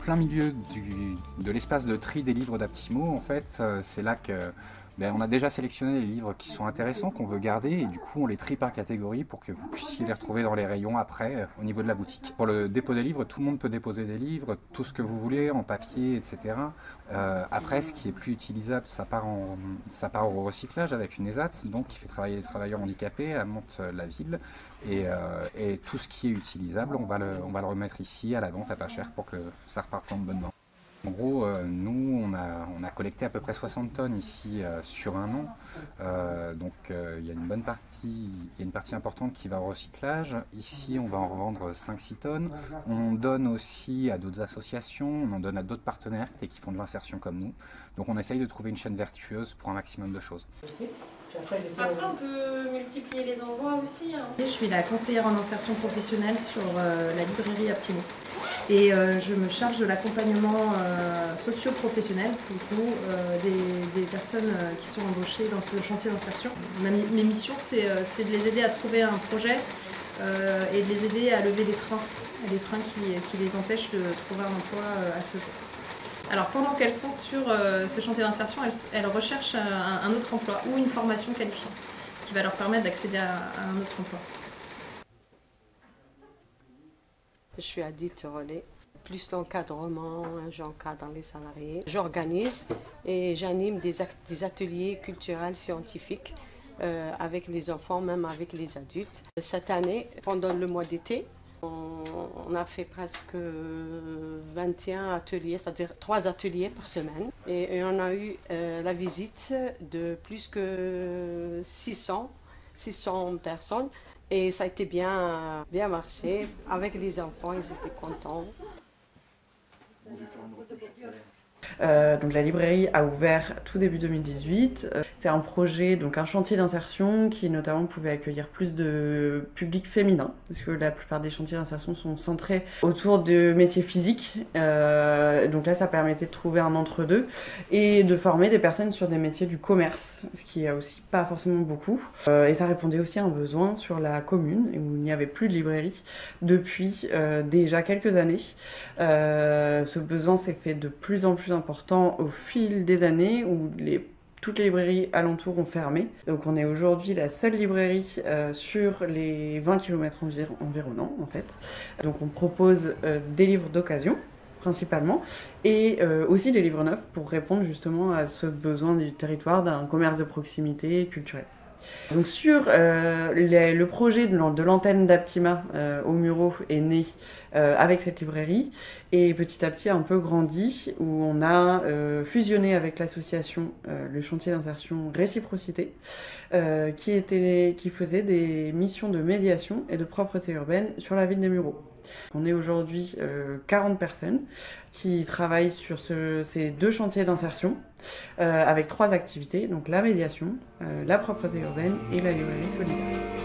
plein milieu de l'espace de tri des livres d'Aptimo. En fait, c'est là que on a déjà sélectionné les livres qui sont intéressants, qu'on veut garder, et du coup on les trie par catégorie pour que vous puissiez les retrouver dans les rayons après, au niveau de la boutique. Pour le dépôt des livres, tout le monde peut déposer des livres, tout ce que vous voulez, en papier, etc. Après, ce qui est plus utilisable, ça part au recyclage avec une ESAT, donc qui fait travailler les travailleurs handicapés, elle monte la ville, et tout ce qui est utilisable, on va le remettre ici à la vente à pas cher pour que ça reparte en bonne main. En gros, nous, on a collecté à peu près 60 tonnes ici sur un an. Donc, il y a une partie importante qui va au recyclage. Ici, on va en revendre 5-6 tonnes. On donne aussi à d'autres associations, on en donne à d'autres partenaires qui font de l'insertion comme nous. Donc, on essaye de trouver une chaîne vertueuse pour un maximum de choses. Après, on peut multiplier les envois aussi. Je suis la conseillère en insertion professionnelle sur la librairie Aptimo. Et je me charge de l'accompagnement socio-professionnel des personnes qui sont embauchées dans ce chantier d'insertion. Mes missions, c'est de les aider à trouver un projet et de les aider à lever les freins qui les empêchent de trouver un emploi à ce jour. Alors pendant qu'elles sont sur ce chantier d'insertion, elles recherchent un autre emploi ou une formation qualifiante qui va leur permettre d'accéder à un autre emploi. Je suis adulte relais, plus d'encadrement, j'encadre les salariés. J'organise et j'anime des ateliers culturels scientifiques avec les enfants, même avec les adultes. Cette année, pendant le mois d'été, on a fait presque 21 ateliers, c'est-à-dire 3 ateliers par semaine. Et on a eu la visite de plus que 600 personnes. Et ça a été bien marché. Avec les enfants, ils étaient contents. Donc la librairie a ouvert tout début 2018. C'est un projet, donc un chantier d'insertion qui notamment pouvait accueillir plus de public féminin, parce que la plupart des chantiers d'insertion sont centrés autour de métiers physiques. Donc là, ça permettait de trouver un entre-deux et de former des personnes sur des métiers du commerce, ce qui est aussi pas forcément beaucoup. Et ça répondait aussi à un besoin sur la commune, où il n'y avait plus de librairie depuis déjà quelques années. Ce besoin s'est fait de plus en plus important au fil des années où toutes les librairies alentours ont fermé. Donc on est aujourd'hui la seule librairie sur les 20 km environnants en fait. Donc on propose des livres d'occasion principalement et aussi des livres neufs pour répondre justement à ce besoin du territoire d'un commerce de proximité culturel. Donc sur le projet de l'antenne d'Aptima au Muro est né avec cette librairie et petit à petit a un peu grandi où on a fusionné avec l'association le chantier d'insertion Réciprocité qui faisait des missions de médiation et de propreté urbaine sur la ville des Mureaux. On est aujourd'hui 40 personnes qui travaillent sur ces 2 chantiers d'insertion avec 3 activités, donc la médiation, la propreté urbaine et la librairie solidaire.